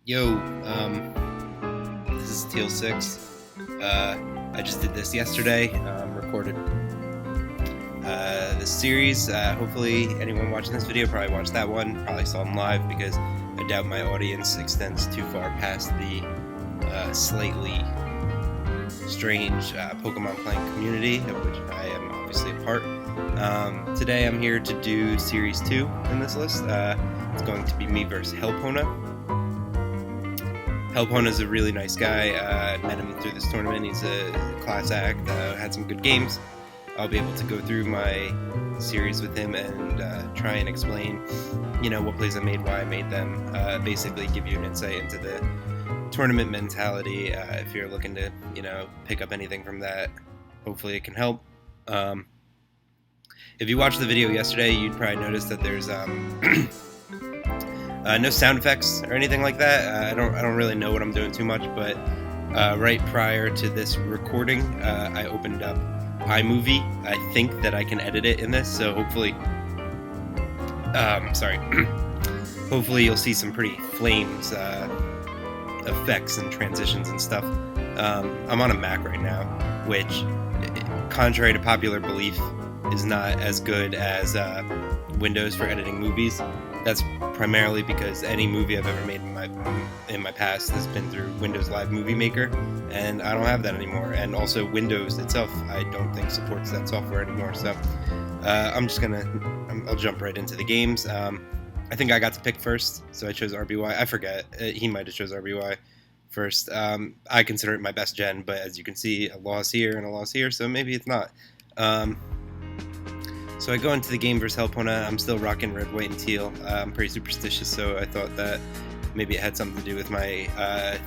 Yo, this is TEAL6. I just did this yesterday, recorded this series. Hopefully anyone watching this video probably watched that one, probably saw them live, because I doubt my audience extends too far past the slightly strange Pokemon playing community, of which I am obviously a part. Today I'm here to do Series 2 in this list. It's going to be me versus Hellpowna. Hellpowna's a really nice guy. I met him through this tournament. He's a class act, had some good games. I'll be able to go through my series with him and try and explain, what plays I made, why I made them, basically give you an insight into the tournament mentality. If you're looking to, pick up anything from that, hopefully it can help. If you watched the video yesterday, you'd probably notice that there's no sound effects or anything like that. I don't really know what I'm doing too much, but right prior to this recording, I opened up iMovie. I think that I can edit it in this, so hopefully, hopefully you'll see some pretty flames, effects and transitions and stuff. I'm on a Mac right now, which, contrary to popular belief, is not as good as Windows for editing movies. That's primarily because any movie I've ever made in my past has been through Windows Live Movie Maker, and I don't have that anymore. And also Windows itself, I don't think supports that software anymore. So I'll jump right into the games. I think I got to pick first, so I chose RBY. I forget, he might have chose RBY first. I consider it my best gen, but as you can see, a loss here and a loss here, so maybe it's not. So I go into the game versus Hellpowna. I'm still rocking red, white, and teal. I'm pretty superstitious, so I thought that maybe it had something to do with my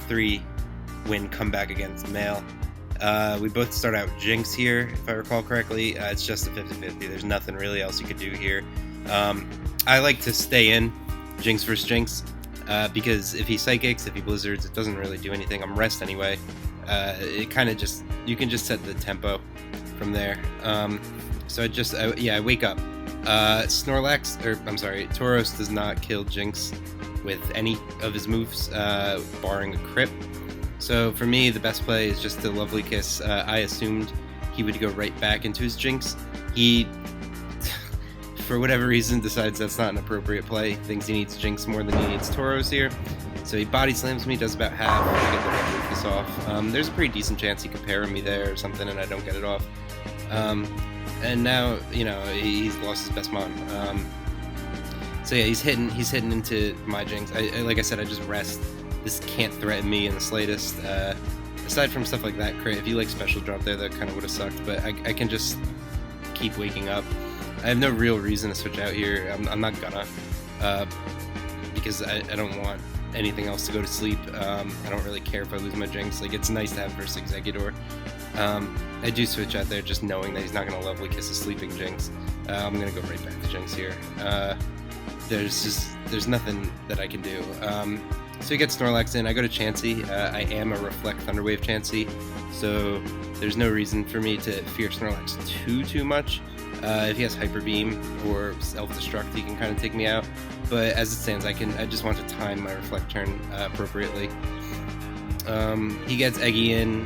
3-win comeback against Male. We both start out with Jinx here, if I recall correctly. It's just a 50-50. There's nothing really else you could do here. I like to stay in Jinx versus Jinx, because if he Psychics, if he Blizzards, it doesn't really do anything. I'm rest anyway. It kind of just, you can just set the tempo from there. So I wake up. Tauros does not kill Jinx with any of his moves, barring a crit. So for me, the best play is just the Lovely Kiss. I assumed he would go right back into his Jinx. He, for whatever reason, decides that's not an appropriate play. Thinks he needs Jinx more than he needs Tauros here. So he body slams me, does about half to get the Lovely Kiss off. There's a pretty decent chance he could parry me there or something, and I don't get it off. And now, he's lost his best mon. So yeah, he's hitting into my Jinx. Like I said, I just rest. This can't threaten me in the slightest. Aside from stuff like that crit, if you like special drop there, that kind of would have sucked. But I can just keep waking up. I have no real reason to switch out here. I'm not gonna, because I don't want anything else to go to sleep. I don't really care if I lose my Jinx. Like, it's nice to have versus Exeggutor. I do switch out there just knowing that he's not going to Lovely Kiss a sleeping Jinx. I'm going to go right back to Jinx here. There's nothing that I can do. So he gets Snorlax in. I go to Chansey. I am a Reflect Thunderwave Chansey, so there's no reason for me to fear Snorlax too much. If he has Hyper Beam or Self-Destruct, he can kind of take me out. But as it stands, I just want to time my Reflect turn appropriately. He gets Eggy in.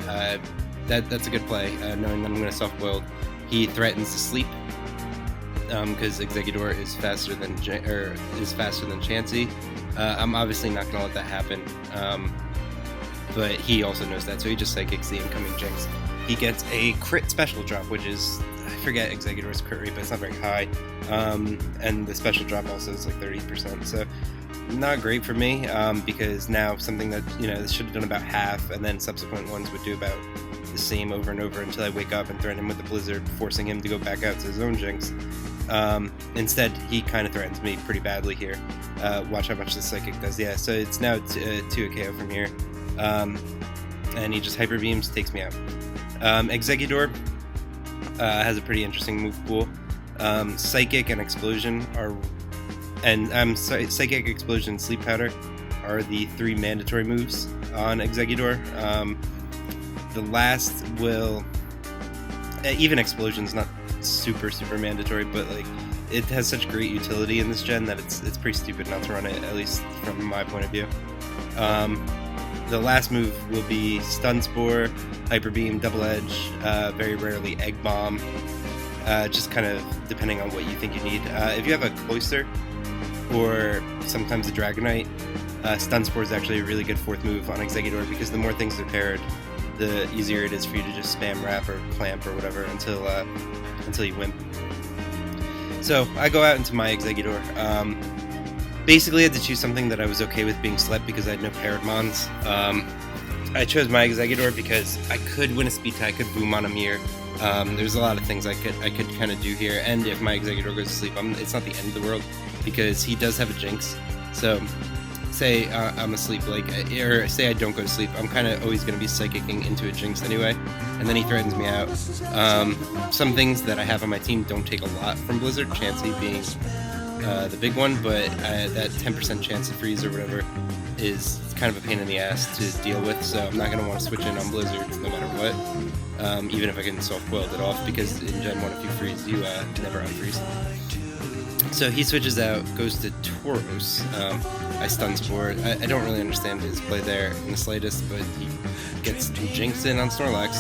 That's a good play, knowing that I'm going to soft-boiled. He threatens to sleep, because Exeggutor is faster than Chansey. I'm obviously not going to let that happen, but he also knows that, so he just Psychics the incoming Jinx. He gets a crit special drop, which is, I forget Exeggutor's crit rate, but it's not very high, and the special drop also is like 30%, so not great for me, because now something that, this should have done about half, and then subsequent ones would do about the same over and over until I wake up and threaten him with the Blizzard, forcing him to go back out to his own Jinx. Instead, he kind of threatens me pretty badly here. Watch how much the Psychic does. Yeah, so it's now 2 a KO from here. And he just Hyper Beams, takes me out. Exeggutor has a pretty interesting move pool. Psychic and Explosion Psychic, Explosion, Sleep Powder are the 3 mandatory moves on Exeggutor. The last will, even Explosion's not super mandatory, but like it has such great utility in this gen that it's pretty stupid not to run it, at least from my point of view. The last move will be Stun Spore, Hyper Beam, Double Edge, very rarely Egg Bomb, just kind of depending on what you think you need. If you have a Cloister or sometimes a Dragonite, Stun Spore is actually a really good fourth move on Exeggutor, because the more things are paired, the easier it is for you to just spam Wrap or Clamp or whatever until you win. So I go out into my Exeggutor. Basically, I had to choose something that I was okay with being slept because I had no paired mons. I chose my Exeggutor because I could win a speed tie, I could boom on him here. There's a lot of things I could kind of do here, and if my Exeggutor goes to sleep, it's not the end of the world, because he does have a Jinx. So say I'm asleep, or say I don't go to sleep, I'm kind of always going to be psychicking into a Jinx anyway, and then he threatens me out. Some things that I have on my team don't take a lot from Blizzard, Chansey being the big one, but that 10% chance to freeze or whatever is kind of a pain in the ass to deal with, so I'm not going to want to switch in on Blizzard no matter what, even if I can soft-boiled it off, because in Gen 1 if you freeze, you never unfreeze. So he switches out, goes to Tauros. I Stun Spore. I don't really understand his play there in the slightest, but he gets Jinx in on Snorlax.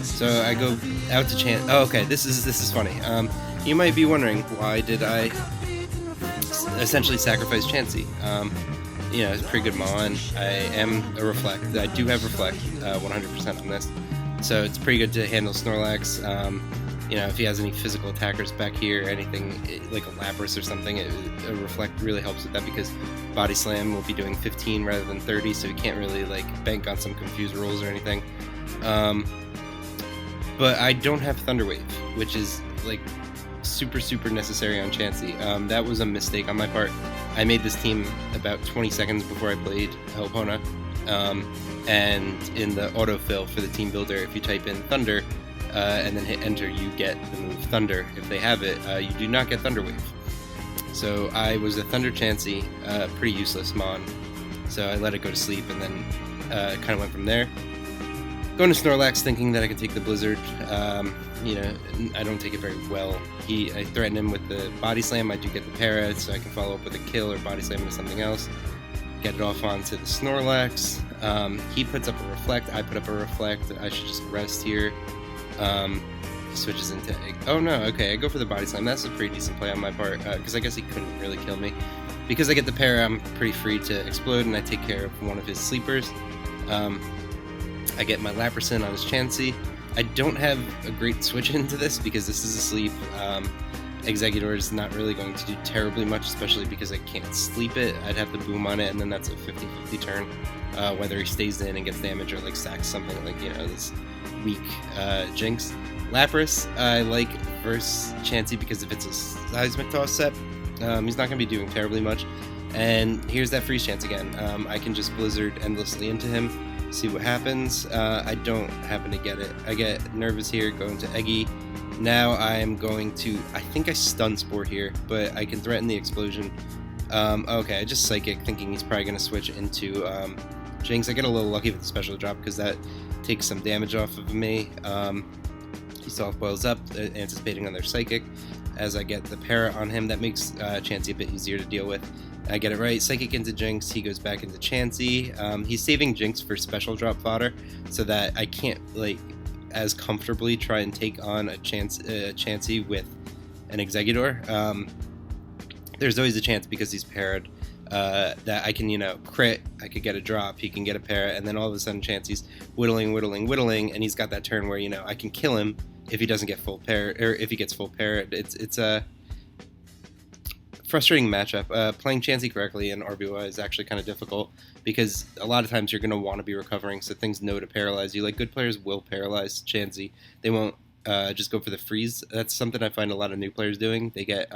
So I go out to Chant. Oh, okay, this is funny. You might be wondering, why did I essentially sacrifice Chansey? You know, it's a pretty good Mon. I am a Reflect. I do have Reflect 100% on this, so it's pretty good to handle Snorlax. You know, if he has any physical attackers back here, anything like a Lapras or something, a Reflect really helps with that, because Body Slam will be doing 15 rather than 30, so he can't really like bank on some confused rolls or anything. But I don't have Thunder Wave, which is like super necessary on Chansey. That was a mistake on my part. I made this team about 20 seconds before I played Hellpowna, and in the autofill for the team builder, if you type in Thunder and then hit enter, you get the move Thunder. If they have it, you do not get Thunder Wave. So I was a Thunder Chansey, pretty useless Mon, so I let it go to sleep, and then kind of went from there. Going to Snorlax thinking that I could take the Blizzard. You know, I don't take it very well. I threaten him with the Body Slam. I do get the Para, so I can follow up with a kill or Body Slam into something else. Get it off onto the Snorlax. He puts up a Reflect. I put up a Reflect. I should just rest here. He switches into Egg. Oh no, okay, I go for the Body Slam. That's a pretty decent play on my part, because I guess he couldn't really kill me. Because I get the Para, I'm pretty free to explode, and I take care of one of his sleepers. I get my Lapras on his Chansey. I don't have a great switch into this because this is asleep. Exeggutor is not really going to do terribly much, especially because I can't sleep it. I'd have to boom on it, and then that's a 50-50 turn. Whether he stays in and gets damage or like sacks something like, you know, this weak Jinx. Lapras I like versus Chansey because if it's a Seismic Toss set, he's not going to be doing terribly much. And here's that freeze chance again. I can just Blizzard endlessly into him, see what happens. I don't happen to get it. I get nervous here, go into Eggy. Now I am going to, I think I Stun Spore here, but I can threaten the explosion. Okay, I just Psychic, thinking he's probably going to switch into Jinx. I get a little lucky with the special drop because that takes some damage off of me. He soft boils up, anticipating on their Psychic. As I get the Para on him, that makes Chansey a bit easier to deal with. I get it right, Psychic into Jinx, he goes back into Chansey. He's saving Jinx for special drop fodder, so that I can't, like, as comfortably try and take on a Chansey with an Exeggutor. There's always a chance, because he's paired, that I can, you know, crit, I could get a drop, he can get a para, and then all of a sudden Chansey's whittling, and he's got that turn where, you know, I can kill him if he doesn't get full para, or if he gets full para. It's a frustrating matchup. Playing Chansey correctly in RBY is actually kind of difficult, because a lot of times you're going to want to be recovering, so things know to paralyze you. Like, good players will paralyze Chansey. They won't just go for the freeze. That's something I find a lot of new players doing. They get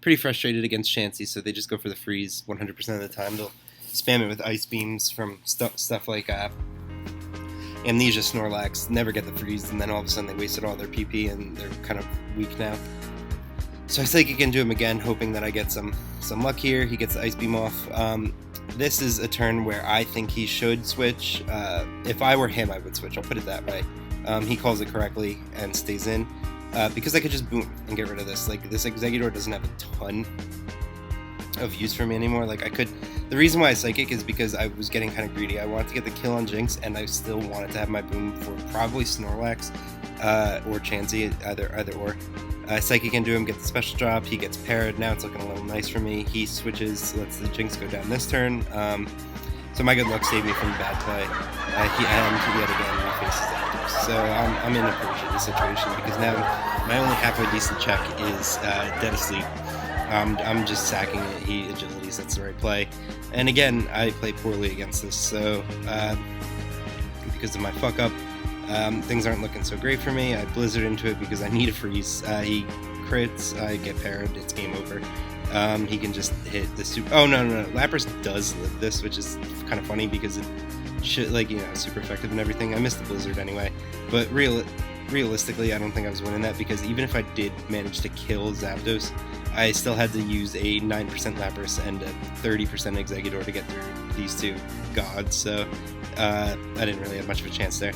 pretty frustrated against Chansey, so they just go for the freeze 100% of the time. They'll spam it with Ice Beams from stuff like Amnesia Snorlax, never get the freeze, and then all of a sudden they wasted all their PP and they're kind of weak now. So I Psychic into him again, hoping that I get some luck here. He gets the Ice Beam off. This is a turn where I think he should switch. If I were him, I would switch. I'll put it that way. He calls it correctly and stays in. Because I could just boom and get rid of this. Like, this Exeggutor doesn't have a ton of use for me anymore. Like, I could The reason why I Psychic is because I was getting kind of greedy. I wanted to get the kill on Jinx, and I still wanted to have my boom for probably Snorlax or Chansey, either or. Psychic into him, get the special drop, he gets parried, now it's looking a little nice for me. He switches, lets the Jinx go down this turn. So my good luck saved me from a bad play. He yet again refaces Zapdos. So I'm in a pretty shitty situation because now my only halfway decent check is dead asleep. I'm just sacking it. He agilities, that's the right play. And again, I play poorly against this, so because of my fuck up, things aren't looking so great for me. I blizzard into it because I need a freeze. He crits, I get parried, it's game over. He can just hit the super. Oh no! Lapras does live this, which is kind of funny because it should, super effective and everything. I missed the blizzard anyway, but realistically, I don't think I was winning that because even if I did manage to kill Zapdos, I still had to use a 9% Lapras and a 30% Exeggutor to get through these two gods. So I didn't really have much of a chance there.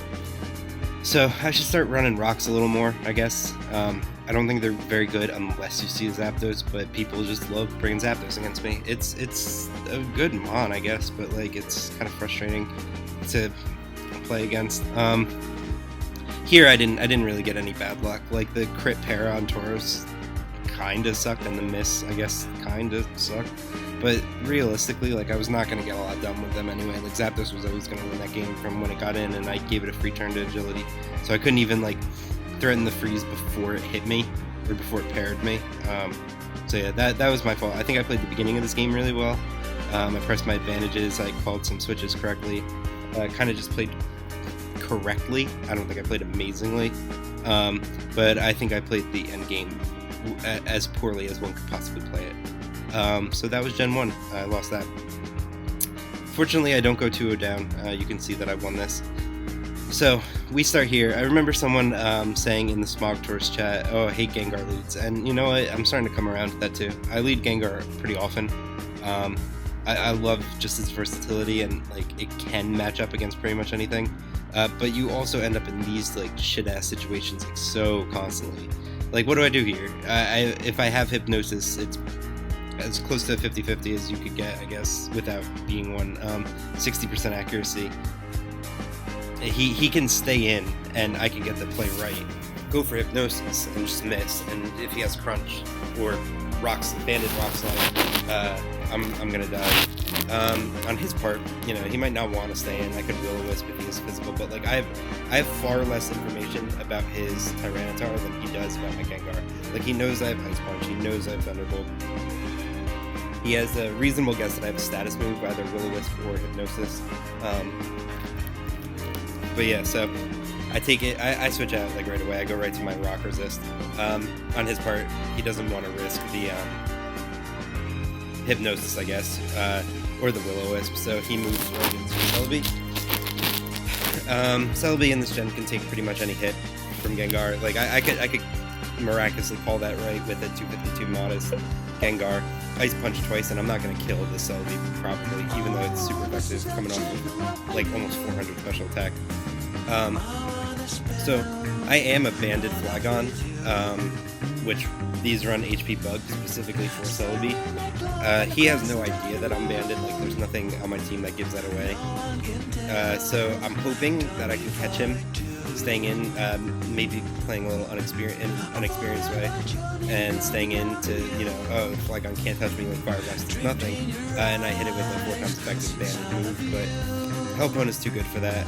So I should start running rocks a little more, I guess. I don't think they're very good unless you see Zapdos, but people just love bringing Zapdos against me. It's a good mon, I guess, but it's kind of frustrating to play against. Here I didn't really get any bad luck. The crit para on Tauros kinda sucked, and the miss, I guess, kinda sucked. But realistically, I was not going to get a lot done with them anyway. Zapdos was always going to win that game from when it got in, and I gave it a free turn to agility. So I couldn't even, threaten the freeze before it hit me, or before it parried me. So yeah, that was my fault. I think I played the beginning of this game really well. I pressed my advantages, I called some switches correctly. Kind of just played correctly. I don't think I played amazingly. But I think I played the end game as poorly as one could possibly play it. So that was Gen 1. I lost that. Fortunately, I don't go 2-0 down. You can see that I won this. So we start here. I remember someone saying in the Smog Tours chat, "Oh, I hate Gengar leads," and you know what? I'm starting to come around to that too. I lead Gengar pretty often. I love just its versatility and it can match up against pretty much anything. But you also end up in these shit ass situations so constantly. What do I do here? If I have Hypnosis, it's as close to 50-50 as you could get, I guess, without being one. 60% accuracy. He can stay in, and I can get the play right. Go for Hypnosis and just miss. And if he has Crunch or Banded Rock Slide, I'm gonna die. On his part, he might not want to stay in. I could Will-O-Wisp if he is physical, but I have far less information about his Tyranitar than he does about my Gengar. He knows I have Ice Punch. He knows I have Thunderbolt. He has a reasonable guess that I have a status move, either Will-O-Wisp or Hypnosis. But yeah, so I take it, I switch out right away. I go right to my Rock Resist. On his part, he doesn't want to risk the Hypnosis, I guess, or the Will-O-Wisp, so he moves right into Celebi. Celebi in this gen can take pretty much any hit from Gengar. I could miraculously call that right with a 252 modest Gengar. Ice Punch twice, and I'm not going to kill this Celebi, probably, even though it's super effective, coming off of almost 400 special attack. So I am a Banded Flagon, which these run HP Bug specifically for Celebi. He has no idea that I'm banded. There's nothing on my team that gives that away. So I'm hoping that I can catch him staying in, maybe playing a little unexperienced way, and staying in to, Flagon can't touch me with Fire Blast, it's nothing, and I hit it with a 4 times effective banded move, but Hellpowna is too good for that,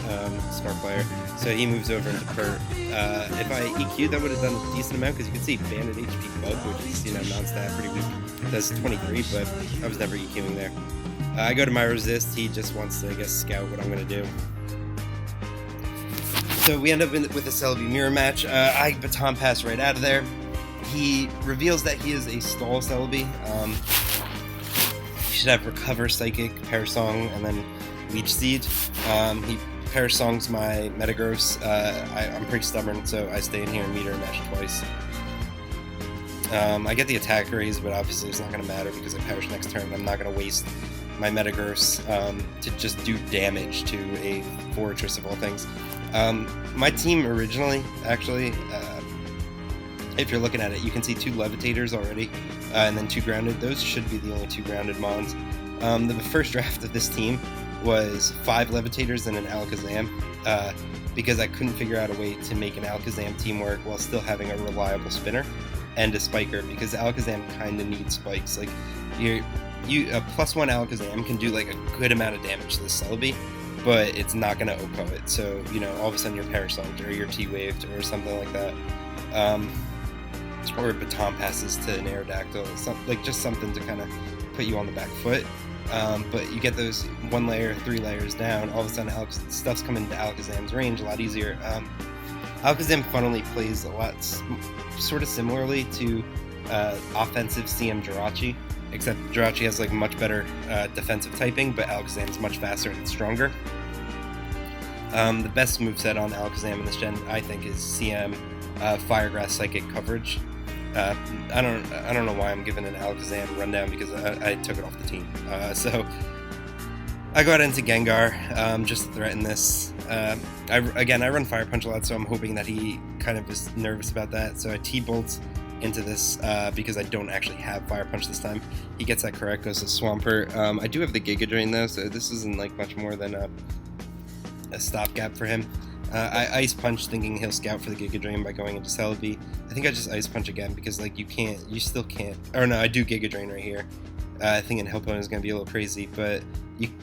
smart player, so he moves over into Pert. If I EQ'd, that would have done a decent amount, because you can see banded HP Bug, which is, non-stat, pretty weak, does 23, but I was never EQing there. I go to my Resist, he just wants to, I guess, scout what I'm going to do. So we end up with a Celebi mirror match. I baton pass right out of there. He reveals that he is a stall Celebi. He should have Recover, Psychic, Parasong, and then Leech Seed. He Parasongs my Metagross. I'm pretty stubborn, so I stay in here and meter match twice. I get the attack raise, but obviously it's not going to matter because I perish next turn. I'm not going to waste my Metagross to just do damage to a Fortress of all things. My team originally, actually, if you're looking at it, you can see 2 Levitators already, and then 2 Grounded. Those should be the only 2 Grounded mons. The first draft of this team was 5 Levitators and an Alakazam, because I couldn't figure out a way to make an Alakazam team work while still having a reliable spinner and a spiker, because Alakazam kind of needs spikes. Like, a +1 Alakazam can do like a good amount of damage to this Celebi, but it's not going to OPPO it. So, all of a sudden you're Parasault or you're T-Waved or something like that. Or Baton Passes to an Aerodactyl, just something to kind of put you on the back foot. But you get those 1 layer, 3 layers down, all of a sudden stuff's coming into Alakazam's range a lot easier. Alakazam funnily plays a lot sort of similarly to offensive CM Jirachi, except Jirachi has like much better defensive typing, but Alakazam's much faster and stronger. The best moveset on Alakazam in this gen, I think, is CM Firegrass Psychic Coverage. I don't know why I'm giving an Alakazam rundown, because I took it off the team. So I got into Gengar just to threaten this. I run Fire Punch a lot, so I'm hoping that he kind of is nervous about that. So I T-Bolt into this because I don't actually have Fire Punch this time. He gets that correct, goes to Swampert. I do have the Giga Drain though, so this isn't like much more than a stopgap for him. I Ice Punch thinking he'll scout for the Giga Drain by going into Celebi. I think I just Ice Punch again because like you still can't. Or no, I do Giga Drain right here. Thinking Hellpowna is going to be a little crazy, but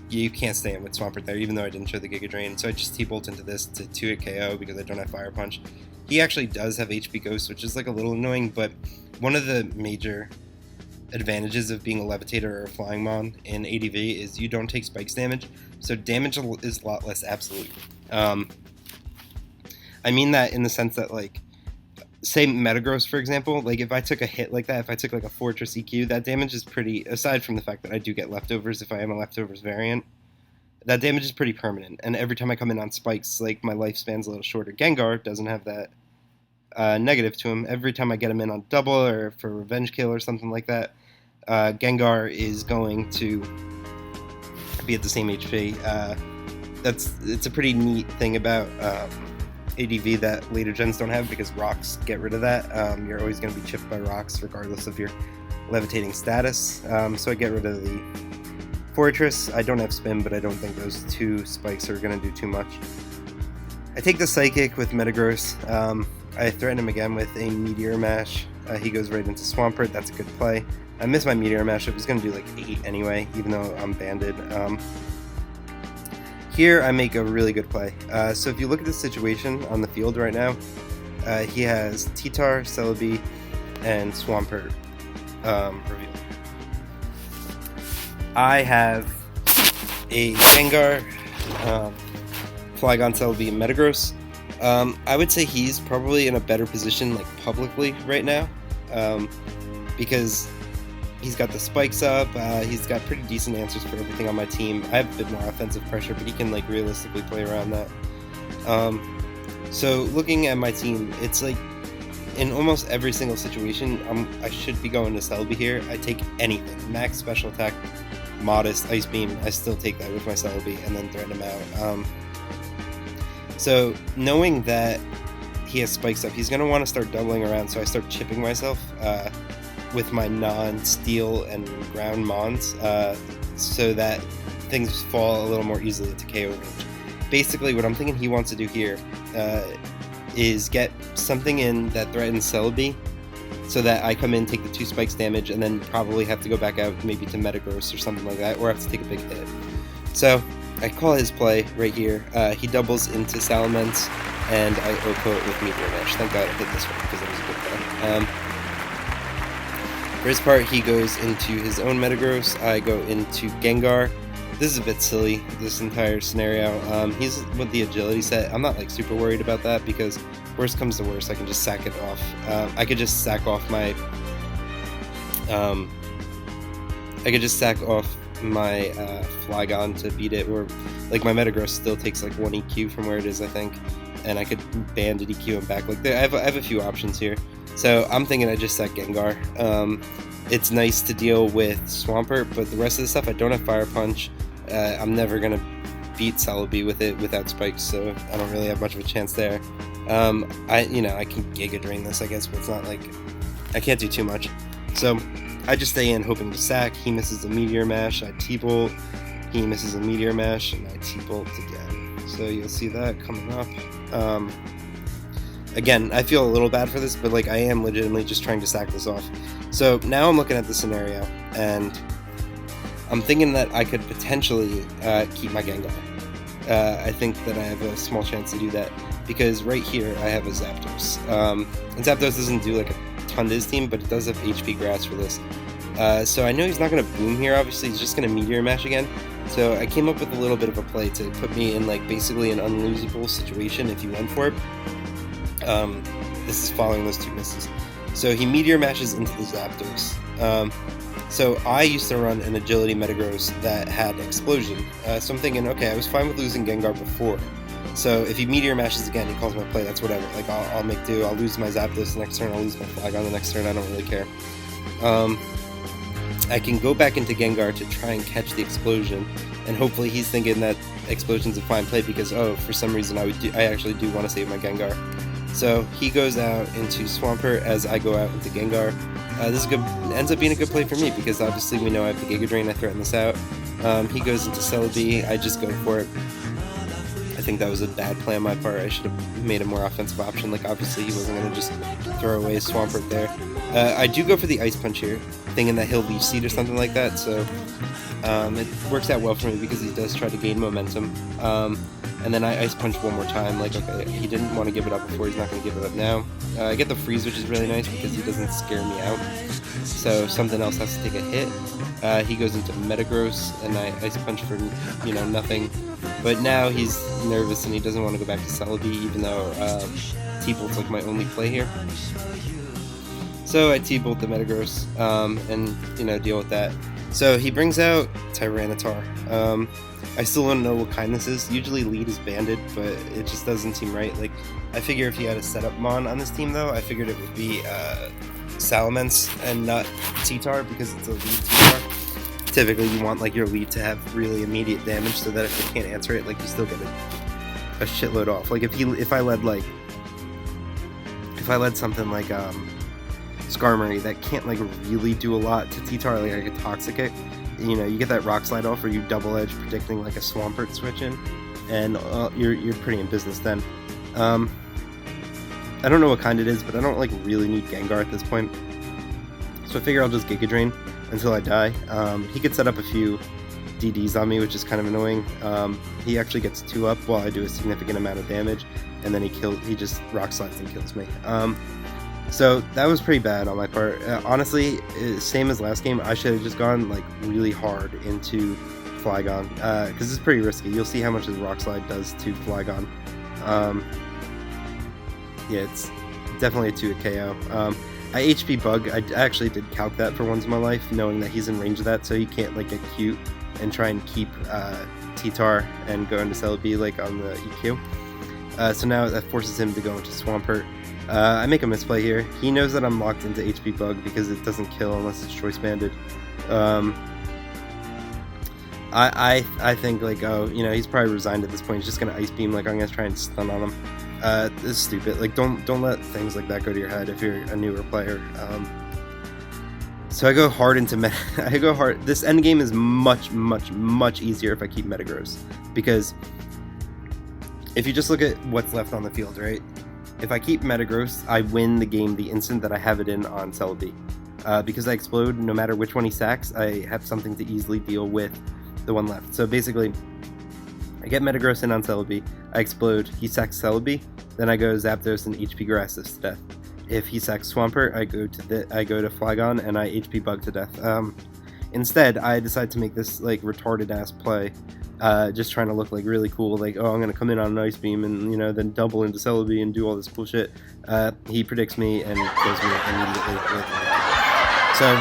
you can't stay in with Swampert there, even though I didn't show the Giga Drain. So I just T-Bolt into this to 2-hit KO because I don't have Fire Punch. He actually does have HP Ghost, which is like a little annoying, but one of the major advantages of being a Levitator or a Flying Mon in ADV is you don't take spikes damage, so damage is a lot less absolute. I mean that in the sense that, like, say Metagross, for example, like if I took a hit like that, if I took like a Fortress EQ, that damage is pretty, aside from the fact that I do get leftovers if I am a leftovers variant, that damage is pretty permanent, and every time I come in on spikes, like, my lifespan's a little shorter. Gengar doesn't have that negative to him. Every time I get him in on double or for revenge kill or something like that, Gengar is going to be at the same HP. It's a pretty neat thing about ADV that later gens don't have, because rocks get rid of that. You're always going to be chipped by rocks regardless of your levitating status. So I get rid of the Fortress. I don't have Spin, but I don't think those 2 spikes are going to do too much. I take the Psychic with Metagross. I threaten him again with a Meteor Mash. He goes right into Swampert. That's a good play. I missed my Meteor Mash. It was going to do like 8 anyway, even though I'm banded. Here I make a really good play. So if you look at the situation on the field right now, he has T-Tar, Celebi, and Swampert revealed. I have a Gengar, Flygon, Celebi, and Metagross. I would say he's probably in a better position, like, publicly right now, because he's got the spikes up, he's got pretty decent answers for everything on my team. I have a bit more offensive pressure, but he can, like, realistically play around that. So looking at my team, it's like, in almost every single situation, I should be going to Celebi here. I take anything. Max Special Attack, Modest, Ice Beam, I still take that with my Celebi and then threaten him out. So knowing that he has spikes up, he's going to want to start doubling around, so I start chipping myself with my non-steel and ground Mons, so that things fall a little more easily into KO range. Basically, what I'm thinking he wants to do here is get something in that threatens Celebi, so that I come in, take the 2 spikes damage, and then probably have to go back out maybe to Metagross or something like that, or have to take a big hit. So I call his play right here. He doubles into Salamence, and I OPPO it with Meteor Mash. Thank God I did this one, because it was a good play. For his part, he goes into his own Metagross. I go into Gengar. This is a bit silly, this entire scenario. He's with the agility set. I'm not, like, super worried about that, because worst comes to worst, I can just sack it off. I could just sack off my Flygon to beat it, or, like, my Metagross still takes like 1 EQ from where it is, I think, and I could Banded EQ him back. Like, I have a few options here, so I'm thinking I just sack Gengar. It's nice to deal with Swampert, but the rest of the stuff, I don't have Fire Punch. I'm never gonna beat Celebi with it without spikes, so I don't really have much of a chance there. I can Giga Drain this, I guess, but it's not like I can't do too much. So I just stay in hoping to sack. He misses a Meteor Mash. I T-Bolt. He misses a Meteor Mash, and I T-Bolt again. So you'll see that coming up. Again, I feel a little bad for this, but like I am legitimately just trying to sack this off. So now I'm looking at the scenario, and I'm thinking that I could potentially keep my Gengar. I think that I have a small chance to do that, because right here I have a Zapdos. And Zapdos doesn't do like a ton to his team, but it does have HP Grass for this. So I know he's not going to Boom here, obviously, he's just going to Meteor Mash again. So I came up with a little bit of a play to put me in like basically an unlosable situation if he went for it. This is following those two misses. So he Meteor Mashes into the Zapdos. So I used to run an Agility Metagross that had Explosion. So I'm thinking, okay, I was fine with losing Gengar before. So if he Meteor Mashes again, he calls my play, that's whatever. Like, I'll make do. I'll lose my Zapdos the next turn, I'll lose my Flygon the next turn, I don't really care. I can go back into Gengar to try and catch the Explosion, and hopefully he's thinking that Explosion's a fine play because, oh, for some reason I actually do want to save my Gengar. So he goes out into Swampert as I go out into Gengar. This is good. Ends up being a good play for me because obviously we know I have the Giga Drain. I threaten this out. He goes into Celebi. I just go for it. I think that was a bad play on my part. I should have made a more offensive option. Like, obviously he wasn't going to just throw away Swampert there. I do go for the Ice Punch here, thinking that he'll Leaf Seed or something like that. So it works out well for me because he does try to gain momentum. And then I Ice Punch one more time, like, okay, he didn't want to give it up before, he's not going to give it up now. I get the Freeze, which is really nice because he doesn't scare me out. So something else has to take a hit. He goes into Metagross, and I Ice Punch for, nothing. But now he's nervous and he doesn't want to go back to Celebi, even though T-Bolt's like my only play here. So I T-Bolt the Metagross, and, deal with that. So he brings out Tyranitar. I still don't know what kind this is. Usually lead is banded, but it just doesn't seem right. Like, I figure if he had a setup Mon on this team, though, I figured it would be Salamence and not T-Tar because it's a lead T-Tar. Typically, you want like your lead to have really immediate damage so that if they can't answer it, like you still get a shitload off. Like if I led something like Skarmory that can't like really do a lot to T-Tar, like a Toxic Kick. You get that Rock Slide off where you double edge predicting like a Swampert switch in, and you're pretty in business then. I don't know what kind it is, but I don't like really need Gengar at this point, so I figure I'll just Giga Drain until I die. He could set up a few DDs on me, which is kind of annoying. He actually gets 2 up while I do a significant amount of damage, and then he just Rock Slides and kills me. So that was pretty bad on my part. Honestly, same as last game, I should have just gone like really hard into Flygon, because it's pretty risky. You'll see how much his Rock Slide does to Flygon. Yeah, it's definitely a 2 KO. I HP Bug. I actually did calc that for once in my life, knowing that he's in range of that, so he can't like get cute and try and keep T-Tar and go into Celebi like on the EQ. So now that forces him to go into Swampert. I make a misplay here. He knows that I'm locked into HP Bug because it doesn't kill unless it's Choice Banded. I think like, oh, he's probably resigned at this point. He's just gonna Ice Beam. Like, I'm gonna try and stun on him. It's stupid. Like, don't let things like that go to your head if you're a newer player. So I go hard into I go hard. This end game is much, much, much easier if I keep Metagross, because if you just look at what's left on the field, right? If I keep Metagross, I win the game the instant that I have it in on Celebi. Because I explode, no matter which one he sacks, I have something to easily deal with the one left. So basically, I get Metagross in on Celebi, I explode, he sacks Celebi, then I go Zapdos and HP Grass this to death. If he sacks Swampert, I go to Flygon and I HP Bug to death. Instead, I decide to make this like retarded ass play. Just trying to look like really cool, like, oh, I'm gonna come in on an Ice Beam and then double into Celebi and do all this bullshit. He predicts me and kills me immediately. So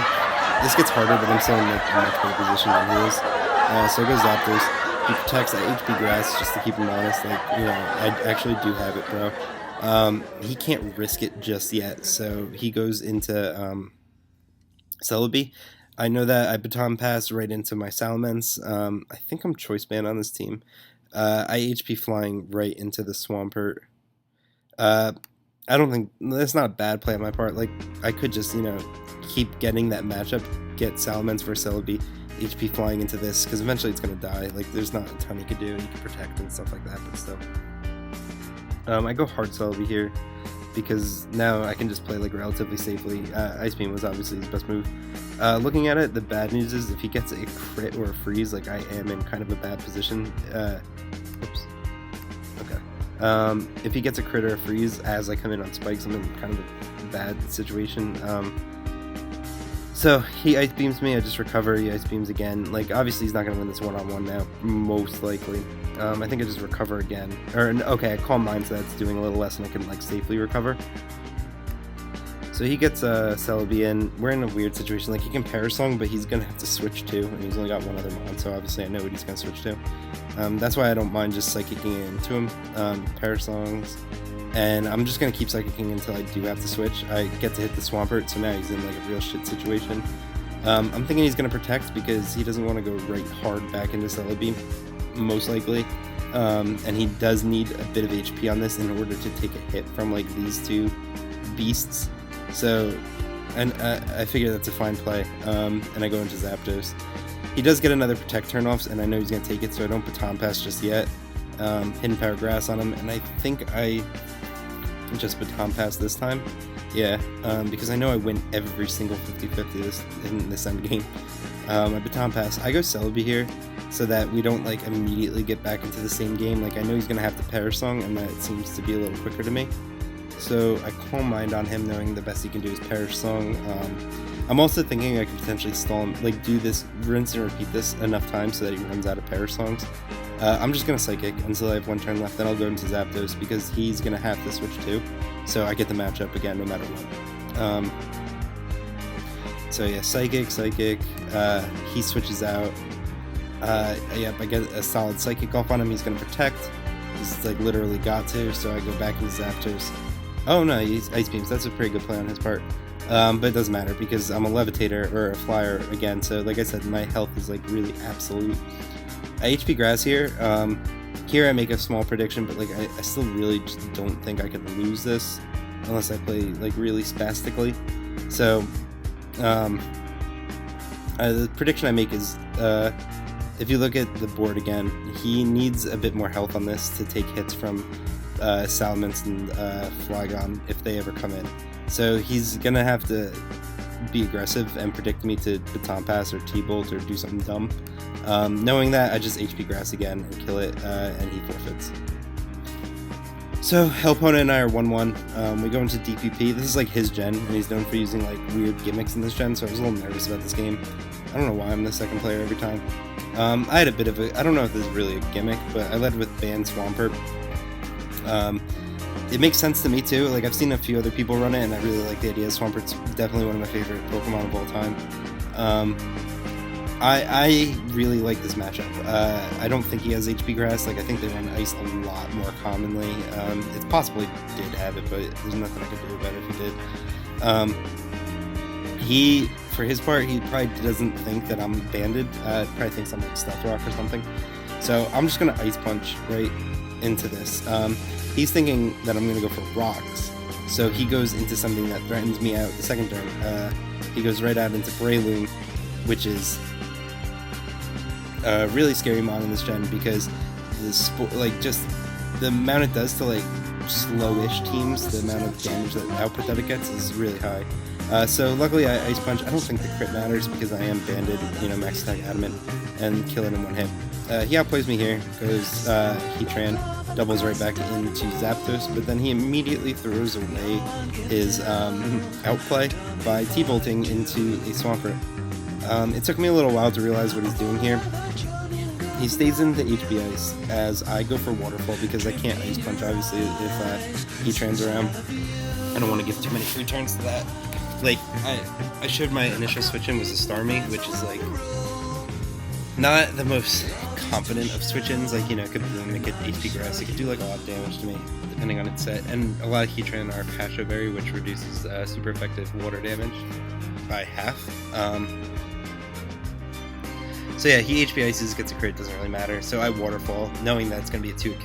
this gets harder, but I'm still in like a much better position than he is. So I go Zapdos. He protects that HP Grass just to keep him honest. Like, I actually do have it, bro. He can't risk it just yet, so he goes into Celebi. I know that I Baton Pass right into my Salamence. I think I'm Choice Band on this team. I HP Flying right into the Swampert. I don't think... That's not a bad play on my part. Like, I could just, keep getting that matchup, get Salamence versus Celebi, HP flying into this, because eventually it's going to die. Like, there's not a ton he could do. He can protect and stuff like that, but still. I go hard Celebi here, because now I can just play like relatively safely. Ice Beam was obviously his best move. Looking at it, the bad news is if he gets a crit or a freeze, like I am in kind of a bad position. Oops. Okay. If he gets a crit or a freeze as I come in on spikes, I'm in kind of a bad situation. So he Ice Beams me, I just recover, he Ice Beams again. Like, obviously he's not going to win this one-on-one now, most likely. I think I just recover again. Or, okay, I Calm Mind, so that's doing a little less and I can, like, safely recover. So he gets Celebi in. We're in a weird situation. Like, he can Parasong, but he's going to have to switch too, and he's only got one other mon, so obviously I know what he's going to switch to. That's why I don't mind just Psychicking into him. Parasongs. And I'm just going to keep Psychicking until I do have to switch. I get to hit the Swampert, so now he's in like a real shit situation. I'm thinking he's going to protect because he doesn't want to go right hard back into Celebi, most likely. And he does need a bit of HP on this in order to take a hit from like these two beasts. So, and I figure that's a fine play. And I go into Zapdos. He does get another Protect turn-offs, and I know he's going to take it, so I don't Baton Pass just yet. Hidden Power Grass on him, and I think I just Baton Pass this time. Yeah, because I know I win every single 50-50 in this end game. I Baton Pass. I go Celebi here so that we don't like immediately get back into the same game. Like, I know he's going to have to Parasong, and that seems to be a little quicker to me. So I Calm Mind on him, knowing the best he can do is Parasong. I'm also thinking I could potentially stall him, like do this, rinse and repeat this enough times so that he runs out of Parasongs. I'm just going to Psychic until I have one turn left, then I'll go into Zapdos because he's going to have to switch too. So I get the matchup again no matter what. So yeah, Psychic, he switches out. Yep, I get a solid Psychic off on him, he's going to Protect. He's like literally got to, so I go back into Zapdos. Oh no, he's Ice Beams, that's a pretty good play on his part. But it doesn't matter because I'm a Levitator or a Flyer again, so like I said, my health is like really absolute. I HP Grass here. Here I make a small prediction, but like I still really just don't think I can lose this unless I play like really spastically. So the prediction I make is if you look at the board again, he needs a bit more health on this to take hits from Salamence and Flygon if they ever come in. So he's gonna have to be aggressive and predict me to Baton Pass or T-Bolt or do something dumb. Knowing that, I just HP Grass again and kill it, and he forfeits. So Hellpowna and I are 1-1. We go into DPP. This is like his gen, and he's known for using like weird gimmicks in this gen, so I was a little nervous about this game. I don't know why I'm the second player every time. I had a bit of a, I don't know if this is really a gimmick, but I led with Ban Swampert. It makes sense to me too. Like, I've seen a few other people run it, and I really like the idea. Swampert's definitely one of my favorite Pokemon of all time. I really like this matchup. I don't think he has HP Grass. Like, I think they run Ice a lot more commonly. It's possible he did have it, but there's nothing I could do about it if he did. For his part, he probably doesn't think that I'm banded. Probably thinks I'm like Stealth Rock or something. So I'm just gonna Ice Punch right into this. He's thinking that I'm going to go for rocks, so he goes into something that threatens me out the second turn. He goes right out into Breloom, which is a really scary mon in this gen because just the amount it does to like slowish teams, the amount of damage that output that it gets is really high. So luckily I Ice Punch. I don't think the crit matters because I am banded, max attack Adamant, and kill it in one hit. He outplays me here, goes Heatran, doubles right back into Zapdos, but then he immediately throws away his outplay by T-Bolting into a Swampert. It took me a little while to realize what he's doing here. He stays into HP Ice as I go for Waterfall because I can't Ice Punch, obviously, if he trans around. I don't want to give too many free turns to that. Like, I showed my initial switch in was a Starmie, which is like not the most confident of switch-ins. Like, it could bloom, it could HP Grass, it could do like a lot of damage to me depending on its set, and a lot of Heatran are Pasho Berry, which reduces super effective water damage by half. So yeah, he HP Ices, gets a crit, doesn't really matter, so I Waterfall knowing that it's going to be a 2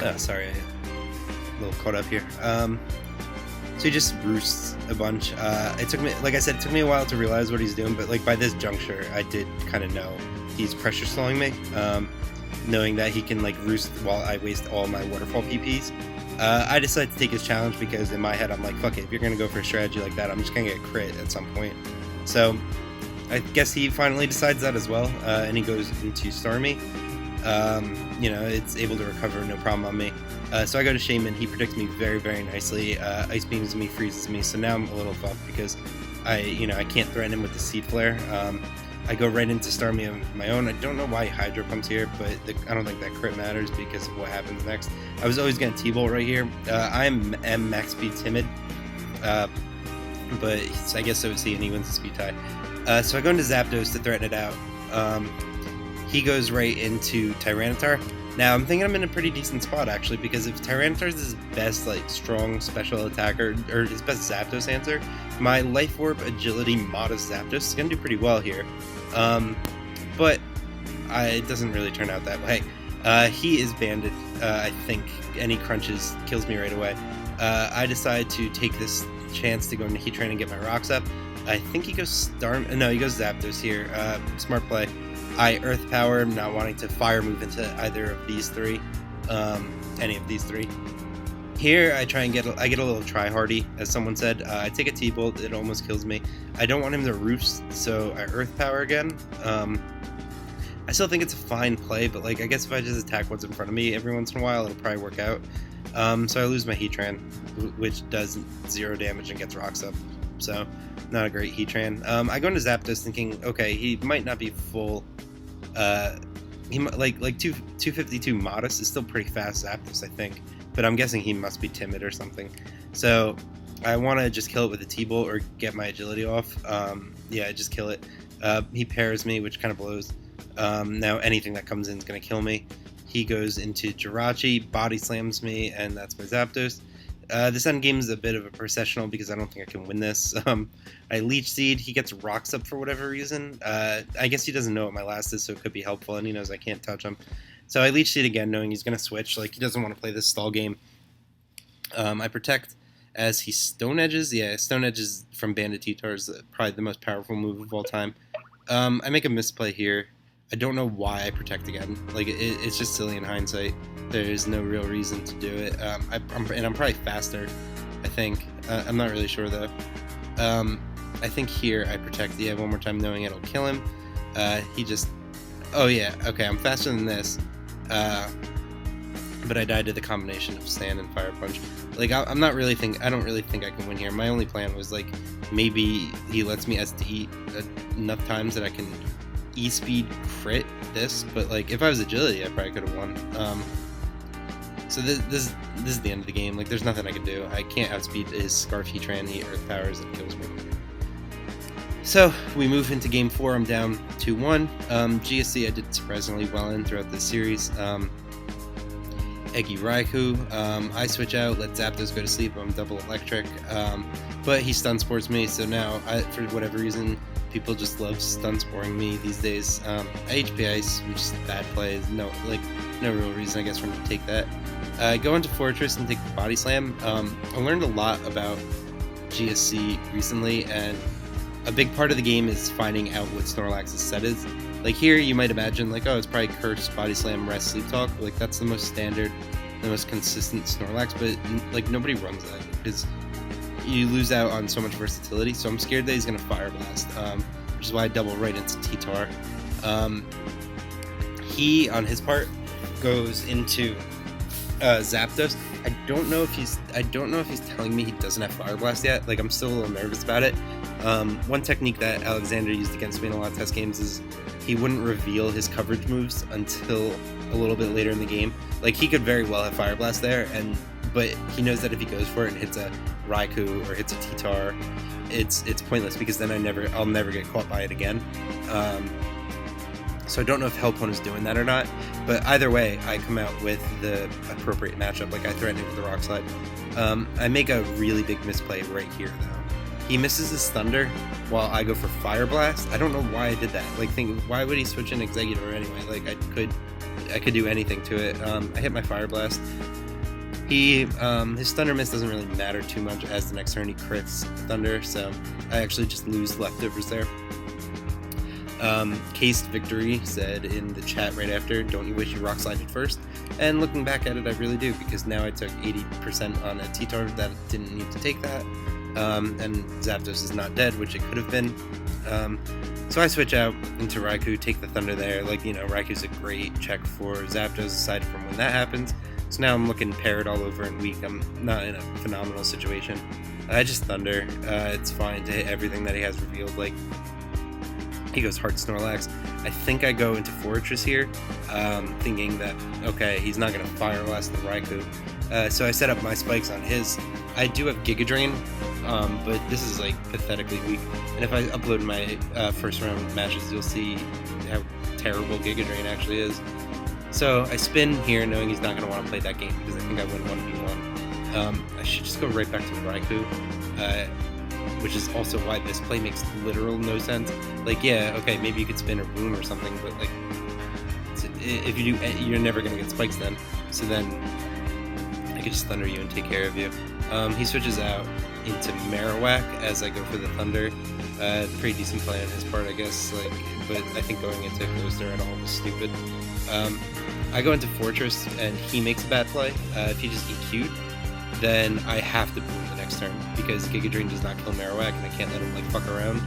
KO. Sorry, a little caught up here. So he just roosts a bunch. It took me, like I said, it took me a while to realize what he's doing, but like by this juncture, I did kind of know he's pressure slowing me, knowing that he can like roost while I waste all my waterfall PPs. I decided to take his challenge because in my head I'm like, fuck it, if you're gonna go for a strategy like that, I'm just gonna get crit at some point. So I guess he finally decides that as well, and he goes into Stormy. It's able to recover no problem on me. So I go to Shaman, he protects me very, very nicely, Ice Beams me, freezes me, so now I'm a little fucked because I can't threaten him with the Seed Flare. I go right into Starmie of my own. I don't know why Hydro comes here, but I don't think that crit matters because of what happens next. I was always going to T-Bolt right here. I am max speed timid, but I guess so is he, and he wins the speed tie. So I go into Zapdos to threaten it out. He goes right into Tyranitar. Now I'm thinking I'm in a pretty decent spot actually, because if Tyranitar is his best like strong special attacker or his best Zapdos answer, my Life Orb Agility modest Zapdos is gonna do pretty well here. But it doesn't really turn out that way. He is banded, I think. Any crunches kills me right away. I decide to take this chance to go into Heatran and get my rocks up. I think he goes he goes Zapdos here. Smart play. I Earth Power, not wanting to fire move into either of these three, any of these three. Here, I get a little try-hardy, as someone said. I take a T-Bolt, it almost kills me. I don't want him to roost, so I Earth Power again. I still think it's a fine play, but like I guess if I just attack what's in front of me every once in a while, it'll probably work out. So I lose my Heatran, which does 0 damage and gets rocks up. So not a great Heatran. I go into Zapdos thinking, okay, he might not be full. He like 252 modest is still pretty fast Zapdos, I think, but I'm guessing he must be timid or something. So I want to just kill it with a T-Bolt or get my agility off. Yeah, just kill it. He pairs me, which kind of blows. Now anything that comes in is going to kill me. He goes into Jirachi, body slams me, and that's my Zapdos. This end game is a bit of a processional because I don't think I can win this. I Leech Seed, he gets rocks up for whatever reason. I guess he doesn't know what my last is, so it could be helpful, and he knows I can't touch him. So I Leech Seed again, knowing he's going to switch. Like, he doesn't want to play this stall game. I Protect as he Stone Edges. Yeah, Stone Edges from Bandit T-Tar is probably the most powerful move of all time. I make a misplay here. I don't know why I Protect again. Like, it's just silly in hindsight. There is no real reason to do it. I'm probably faster, I think. I'm not really sure, though. I think here I Protect the one more time, knowing it'll kill him. He just... Oh, yeah. Okay, I'm faster than this. But I died to the combination of Sand and Fire Punch. Like, I don't really think I can win here. My only plan was, like, maybe he lets me SD enough times that I can E-Speed crit this, but like if I was agility I probably could have won. So this is the end of the game. Like there's nothing I can do. I can't outspeed his Scarf Heatran. He Earth Powers and kills me. So we move into game 4. I'm down 2-1. GSC I did surprisingly well in throughout this series. Eggy Raikou. I switch out, let Zapdos go to sleep. I'm double electric. But he stun spores me, so now for whatever reason people just love stun sporing me these days. I HP Ice, which is bad play. No real reason, I guess, for me to take that. I go into Fortress and take the Body Slam. I learned a lot about GSC recently, and a big part of the game is finding out what Snorlax's set is. Like here, you might imagine, like, oh, it's probably Curse, Body Slam, Rest, Sleep Talk. Like, that's the most standard, the most consistent Snorlax, but, like, nobody runs that, because you lose out on so much versatility, so I'm scared that he's going to Fire Blast, which is why I double right into T-Tar. He, on his part, goes into Zapdos. I don't know if he's telling me he doesn't have Fire Blast yet. Like, I'm still a little nervous about it. One technique that Alexander used against me in a lot of test games is he wouldn't reveal his coverage moves until a little bit later in the game. Like, he could very well have Fire Blast there, but he knows that if he goes for it and hits a Raikou or hits a T-Tar, it's pointless, because then I'll never get caught by it again. So I don't know if Hellpowna is doing that or not, but either way, I come out with the appropriate matchup. Like, I threaten it with the Rock Slide. I make a really big misplay right here, though. He misses his Thunder while I go for Fire Blast. I don't know why I did that. Like, why would he switch in Executor anyway? Like, I could do anything to it. I hit my Fire Blast. His Thunder Miss doesn't really matter too much, as the next turn he crits Thunder, so I actually just lose leftovers there. Cased Victory said in the chat right after, "Don't you wish you rock slided first?" And looking back at it, I really do, because now I took 80% on a T-Tar that didn't need to take that, and Zapdos is not dead, which it could have been. So I switch out into Raikou, take the Thunder there. Like, you know, Raikou's a great check for Zapdos aside from when that happens. So now I'm looking paired all over and weak. I'm not in a phenomenal situation. I just Thunder. It's fine to hit everything that he has revealed. Like, he goes hard Snorlax. I think I go into Fortress here, thinking that, okay, he's not going to Fire Blast the Raikou. So I set up my spikes on his. I do have Giga Drain, but this is like pathetically weak. And if I upload my first round matches, you'll see how terrible Giga Drain actually is. So I spin here knowing he's not going to want to play that game because I think I win 1v1. I should just go right back to the Raikou, which is also why this play makes literal no sense. Like, yeah, okay, maybe you could spin or boom or something, but like, if you do, you're never going to get spikes then. So then I could just Thunder you and take care of you. He switches out into Marowak as I go for the Thunder. Pretty decent play on his part, I guess. Like, but I think going into Coaster at all was stupid. I go into Fortress and he makes a bad play. If he just EQ'd, then I have to boom the next turn because Giga Drain does not kill Marowak and I can't let him like fuck around.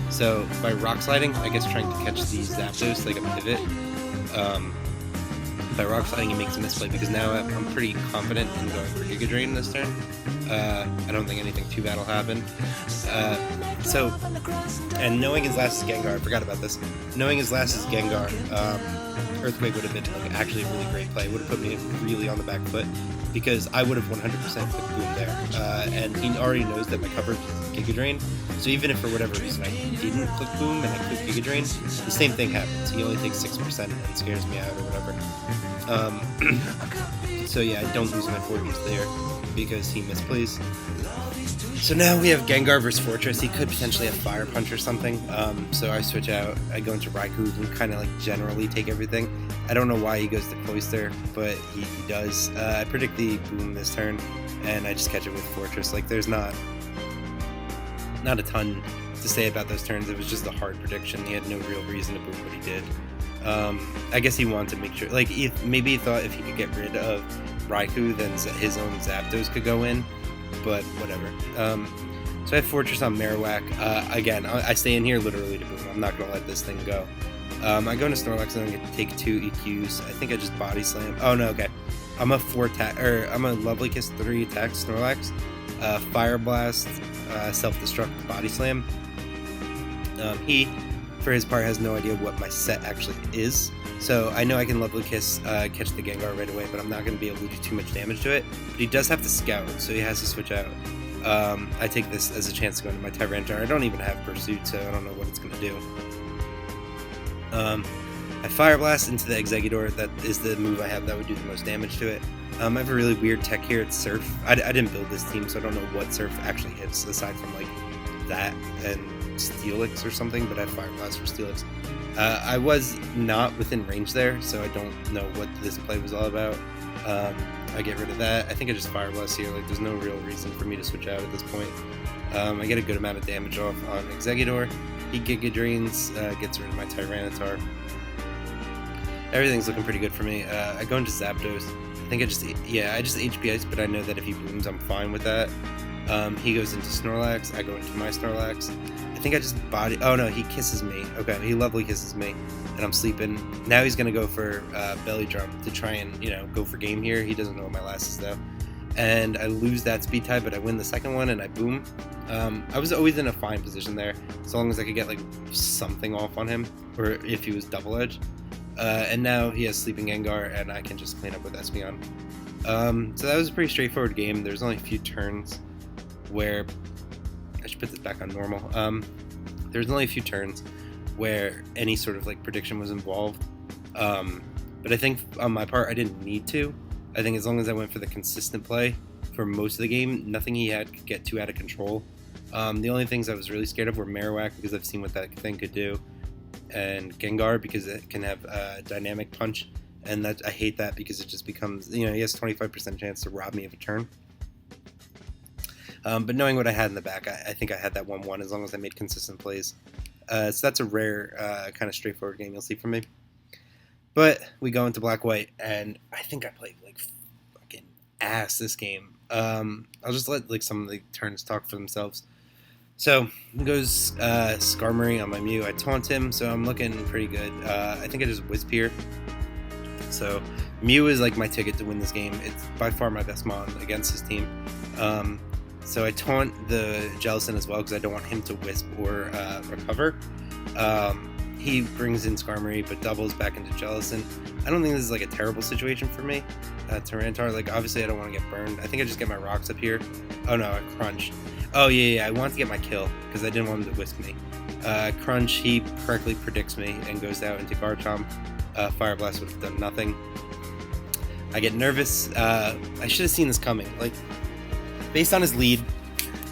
So by Rock Sliding, I guess trying to catch the Zapdos like a pivot. By Rock Sliding, he makes a misplay because now I'm pretty confident in going for Giga Drain this turn. I don't think anything too bad will happen. And knowing his last is Gengar, I forgot about this. Knowing his last is Gengar, Earthquake would have been like actually a really great play. Would have put me really on the back foot because I would have 100% clicked Boom there. And he already knows that my coverage is Giga Drain. So even if for whatever reason I didn't click Boom and I clicked Giga Drain, the same thing happens. He only takes 6% and scares me out or whatever. So yeah, I don't lose my Fortress there because he misplays. So now we have Gengar versus Fortress. He could potentially have Fire Punch or something. So I switch out. I go into Raikou and kind of like generally take everything. I don't know why he goes to Cloyster, but he does. I predict the Boom this turn, and I just catch it with Fortress. Like, there's not a ton to say about those turns. It was just a hard prediction. He had no real reason to boom what he did. I guess he wanted to make sure, like, maybe he thought if he could get rid of Raikou, then his own Zapdos could go in, but whatever. So I have Fortress on Marowak. Again, I stay in here literally to boom. I'm not going to let this thing go. I go into Snorlax and I'm going to take 2 EQs. I think I just Body Slam. Oh, no, okay. I'm a Lovely Kiss 3 attack Snorlax. Fire Blast, Self-Destruct, Body Slam. He, for his part, has no idea what my set actually is. So I know I can Lovely Kiss, catch the Gengar right away, but I'm not going to be able to do too much damage to it. But he does have to Scout, so he has to switch out. I take this as a chance to go into my Tyranitar. I don't even have Pursuit, so I don't know what it's going to do. I Fire Blast into the Exeggutor. That is the move I have that would do the most damage to it. I have a really weird tech here. It's Surf. I didn't build this team, so I don't know what Surf actually hits, aside from like that and Steelix or something, but I have Fire Blast for Steelix. I was not within range there, so I don't know what this play was all about. I get rid of that. I think I just Fire Blast here. Like, there's no real reason for me to switch out at this point. I get a good amount of damage off on Exeggutor. He Giga Drains, gets rid of my Tyranitar. Everything's looking pretty good for me. I go into Zapdos. I think I just HP Ice, but I know that if he booms, I'm fine with that. He goes into Snorlax. I go into my Snorlax. I think I just oh no, he kisses me. Okay, he Lovely Kisses me, and I'm sleeping. Now he's gonna go for Belly Drum to try and, you know, go for game here. He doesn't know what my last is though. And I lose that speed tie, but I win the second one and I boom. I was always in a fine position there, as long as I could get like something off on him, or if he was double edged. And now he has Sleeping Gengar, and I can just clean up with Espeon. So that was a pretty straightforward game. There's only a few turns where I should put this back on normal. There's only a few turns where any sort of like prediction was involved. But I think on my part, I didn't need to. I think as long as I went for the consistent play for most of the game, nothing he had could get too out of control. The only things I was really scared of were Marowak, because I've seen what that thing could do, and Gengar, because it can have Dynamic Punch and that I hate that because it just becomes, he has 25% chance to rob me of a turn. But knowing what I had in the back, I think I had that 1-1 as long as I made consistent plays. So that's a rare, kind of straightforward game you'll see from me. But we go into black-white, and I think I played like fucking ass this game. I'll just let like some of the turns talk for themselves. So he goes Skarmory on my Mew. I taunt him, so I'm looking pretty good. I think I just Wisp here. So Mew is like my ticket to win this game. It's by far my best mon against his team. So I taunt the Jellicent as well because I don't want him to Wisp or recover. He brings in Skarmory but doubles back into Jellicent. I don't think this is like a terrible situation for me. Tyranitar, like obviously I don't want to get burned. I think I just get my rocks up here. Oh no, I crunched. Oh yeah, I wanted to get my kill because I didn't want him to Wisp me. Crunch, he correctly predicts me and goes out into Garchomp. Fire Blast would have done nothing. I get nervous. I should have seen this coming. Like, based on his lead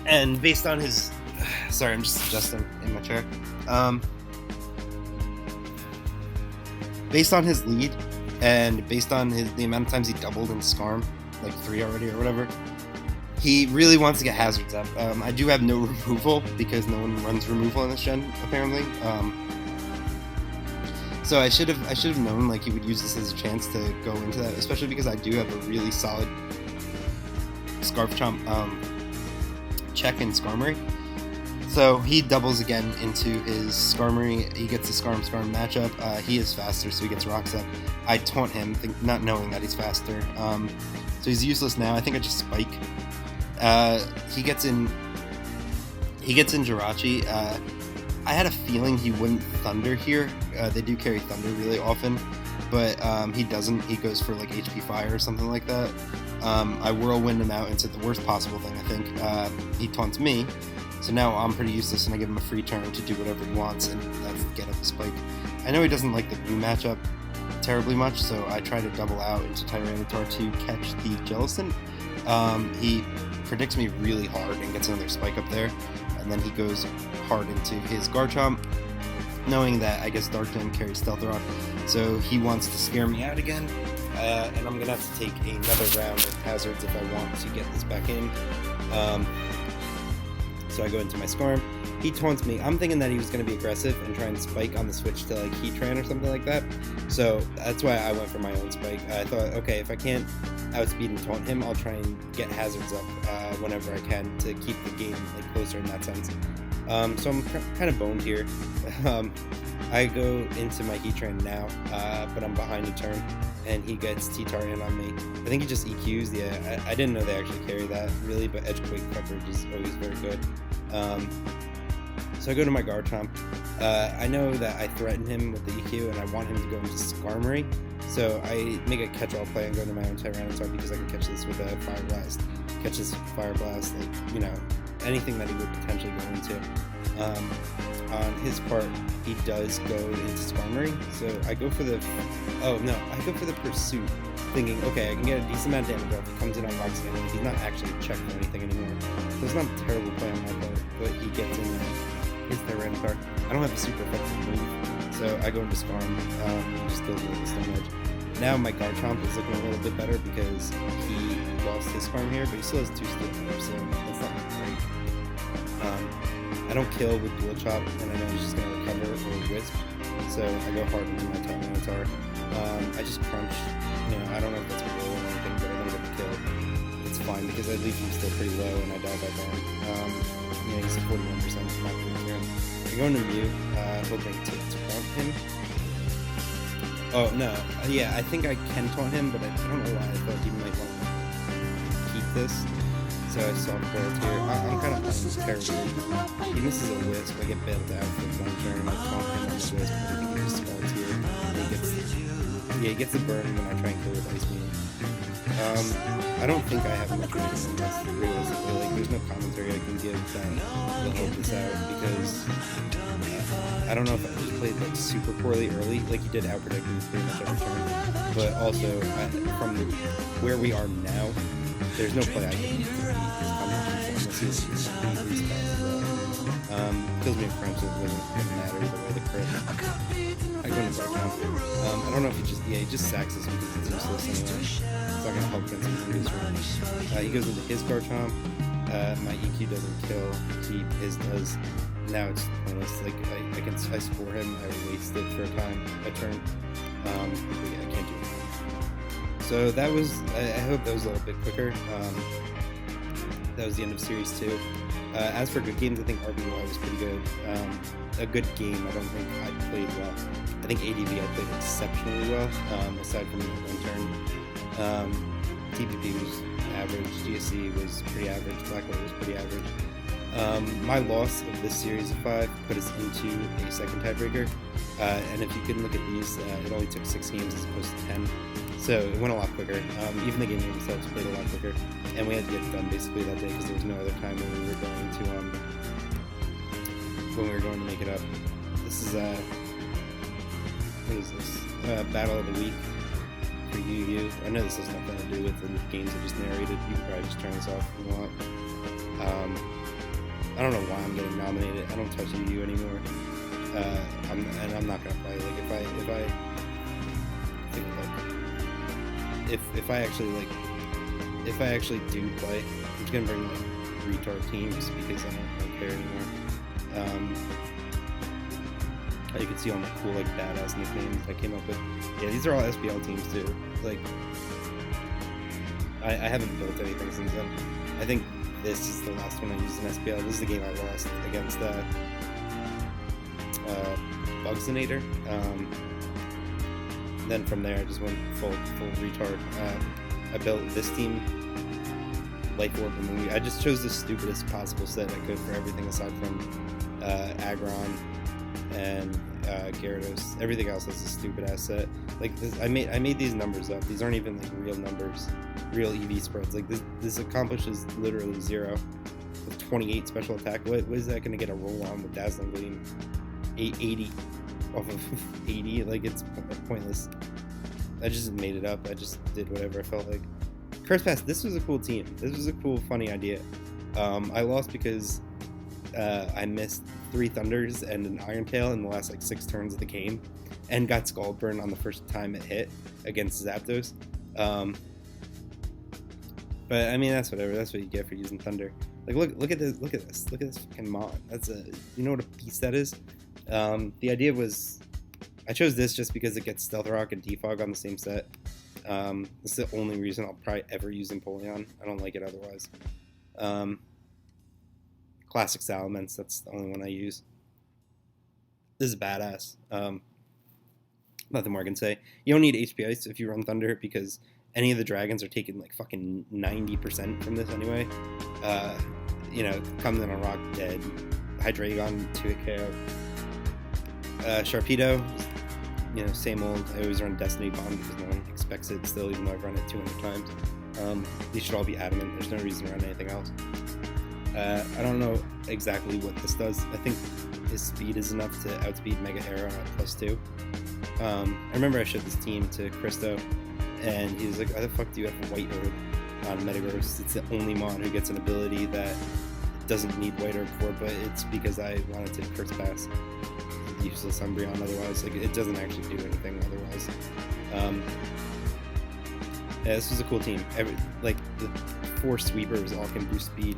and based on his... Sorry, I'm just adjusting in my chair. Based on his lead and based on the amount of times he doubled in Skarm, like 3 already or whatever, he really wants to get hazards up. I do have no removal because no one runs removal in this gen, apparently. So I should have known like he would use this as a chance to go into that, especially because I do have a really solid Scarf-Chomp check in Skarmory. So he doubles again into his Skarmory. He gets the Skarm matchup. He is faster, so he gets rocks up. I taunt him, not knowing that he's faster. So he's useless now. I think I just spike. He gets in Jirachi. I had a feeling he wouldn't Thunder here. They do carry Thunder really often, but he doesn't. He goes for like HP Fire or something like that. I Whirlwind him out into the worst possible thing, I think. He taunts me, so now I'm pretty useless, and I give him a free turn to do whatever he wants, and that's get up a spike. I know he doesn't like the blue matchup terribly much, so I try to double out into Tyranitar to catch the Jellicent. He predicts me really hard and gets another spike up there, and then he goes hard into his Garchomp, knowing that I guess Dark Gem carries Stealth Rock, so he wants to scare me out again, and I'm going to have to take another round of hazards if I want to get this back in. So I go into my Skarm. He taunts me. I'm thinking that he was going to be aggressive and try and spike on the switch to like Heatran or something like that. So that's why I went for my own spike. I thought, okay, if I can't outspeed and taunt him, I'll try and get hazards up whenever I can to keep the game like closer in that sense. So I'm kind of boned here. I go into my Heatran now, but I'm behind a turn, and he gets T-Tar in on me. I think he just EQs. Yeah, I didn't know they actually carry that really, but Edgequake coverage is always very good. So I go to my Garchomp. I know that I threaten him with the EQ, and I want him to go into Skarmory. So I make a catch-all play and go to my own Tyranitar because I can catch this with a Fire Blast. Catch this Fire Blast, like, anything that he would potentially go into. On his part, he does go into Skarmory, so I go for the... Oh, no, I go for the Pursuit, thinking, okay, I can get a decent amount of damage off. He comes in on Rocks again, he's not actually checked or anything anymore. So it's not a terrible play on my part, but he gets in there. His Tyranitar. I don't have a super effective move, so I go into Skarm, just kills me with the Stone Edge. Now my Garchomp is looking a little bit better because he lost his Skarm here, but he still has 2 Steel, so that's not great. I don't kill with Dual Chop, and I know he's just going to recover or Wisp, so I go hard into my Tyranitar. I just crunch, I don't know if that's a roll or anything, but I don't get the kill. It's fine because I leave him still pretty low and I die by down. He's at 41%, not doing here. I go into Mew, hoping to taunt him. Oh, no. Yeah, I think I can taunt him, but I don't know why I thought he might want to keep this. So I soft boiled here. I'm kind of playing terribly. He misses a Wisp. I get bailed out for 1 turn. I taunt him on the Wisp, but I think he just scalds here. And he gets the burn when I try and kill with Ice Beam. I don't think I have much reason in this, realistically. Like, there's no commentary I can give that will help this out, because I don't know if I just played like super poorly early, like he did out-predict me pretty much every turn, but also from where we are now, there's no play I can use to beat his combination unless he's pretty easy as well. Kills me in French, so it doesn't matter the way the crit. I go into Garchomp. I don't know if he just sacks us because it's useless anyway. It's not gonna help against his previous range. He goes into his Garchomp. My EQ doesn't kill. His does. Now it's pointless. Like I score him. I waste it for a turn. I can't do it. So that was. I hope that was a little bit quicker. That was the end of Series 2. As for good games, I think RBY was pretty good. A good game. I don't think I played well. I think ADV I played exceptionally well. Aside from one turn. TPP was average. GSC was pretty average. Blacklight was pretty average. My loss of this series of 5 put us into a second tiebreaker. And if you can look at these, it only took 6 games as opposed to 10. So it went a lot quicker. Even the game themselves played a lot quicker. And we had to get it done basically that day because there was no other time when we were going to make it up. This is what is this? Battle of the week for you. I know this has nothing to do with the games I just narrated. You could probably just turn this off if you want. I don't know why I'm getting nominated. I don't touch UU anymore. I'm not gonna play. Like if I actually do play, I'm just gonna bring like retard teams because I don't care anymore. You can see all my cool like badass nicknames I came up with. Yeah, these are all SBL teams too. Like I haven't built anything since then. I think this is the last one I used in SBL. This is the game I lost against Bugsinator. Then from there I just went full retard. I built this team, Life Orb and Movie. I just chose the stupidest possible set I could for everything aside from Aggron and Gyarados. Everything else is a stupid ass set. Like this, I made these numbers up. These aren't even like real numbers, real EV spreads. Like this accomplishes literally 0 with 28 special attack. What is that going to get a roll on with Dazzling Gleam? 880 off of 80. Like it's pointless. I just made it up. I just did whatever I felt like. Curse Pass. This was a cool team. This was a cool, funny idea. I lost because I missed 3 Thunders and an Iron Tail in the last like 6 turns of the game, and got Scald Burn on the first time it hit against Zapdos. But I mean that's whatever. That's what you get for using Thunder. Like look at this. Look at this fucking Mon. That's you know what a beast that is. The idea was I chose this just because it gets Stealth Rock and Defog on the same set. This is the only reason I'll probably ever use Empoleon. I don't like it otherwise. Classic Salamence, that's the only one I use. This is badass. Nothing more I can say. You don't need HP Ice if you run Thunder because any of the dragons are taking like fucking 90% from this anyway. Comes in on Rock, dead. Hydreigon, 2-hit KO. Sharpedo, same old. I always run Destiny Bond because no one expects it still, even though I've run it 200 times. These should all be adamant. There's no reason to run anything else. I don't know exactly what this does. I think his speed is enough to outspeed Mega Arrow at +2. I remember I showed this team to Christo, and he was like, why the fuck do you have a White Herb on Metagross? It's the only Mon who gets an ability that doesn't need White Herb for, but it's because I wanted to Curse Pass useless Umbreon otherwise. Like, it doesn't actually do anything otherwise. Yeah, this was a cool team. The 4 sweepers all can boost speed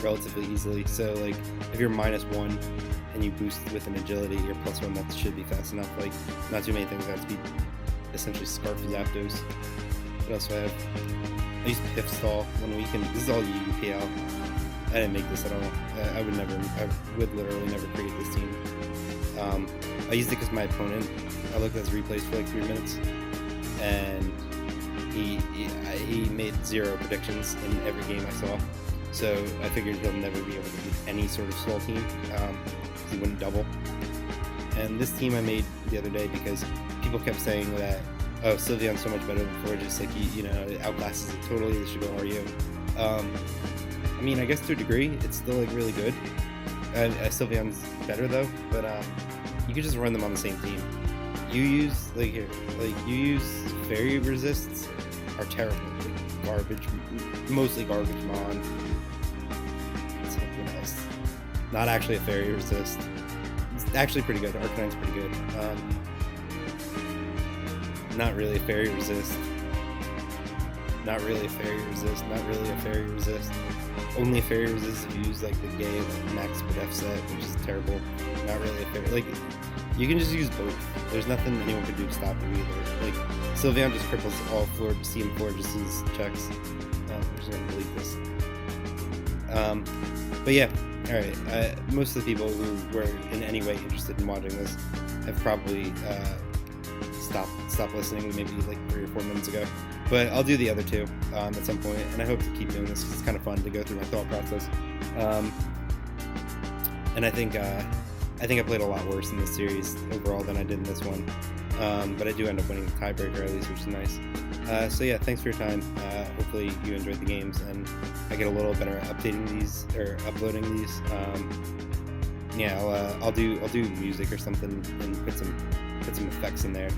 relatively easily. So, like, if you're -1 and you boost with an agility, you're +1, that should be fast enough. Like, not too many things have to be essentially Scarf Zapdos. What else do I have? I use Piff Stall when we can. This is all UPL. I didn't make this at all. I would literally never create this team. I used it because my opponent, I looked at his replays for like 3 minutes, and he made 0 predictions in every game I saw. So I figured he'll never be able to beat any sort of slow team. He wouldn't double. And this team I made the other day because people kept saying that, oh, Sylveon's so much better than Florges, like, it outclasses it totally, this should go RU. I mean, I guess to a degree, it's still, like, really good. Sylveon's better, though, but you could just run them on the same team. You use Fairy Resists are terrible. Like, garbage, mostly garbage Mon. Something else. Not actually a Fairy Resist. It's actually pretty good. Arcanine's pretty good. Not really a fairy resist. Not really a fairy resist. Not really a fairy resist. Only a fairy resist if you use like the gay like, max def set, which is terrible. Not really a fairy. Like, you can just use both. There's nothing anyone can do to stop it either. Like, Sylveon just cripples all floor CM4 just as checks. I'm just gonna delete this. But yeah, alright. Most of the people who were in any way interested in watching this have probably stopped listening maybe like 3 or 4 minutes ago. But I'll do the other two at some point, and I hope to keep doing this because it's kind of fun to go through my thought process. And I think I played a lot worse in this series overall than I did in this one. But I do end up winning the tiebreaker at least, which is nice. So yeah, thanks for your time. Hopefully you enjoyed the games, and I get a little better at updating these or uploading these. Yeah, I'll do music or something and put some effects in there.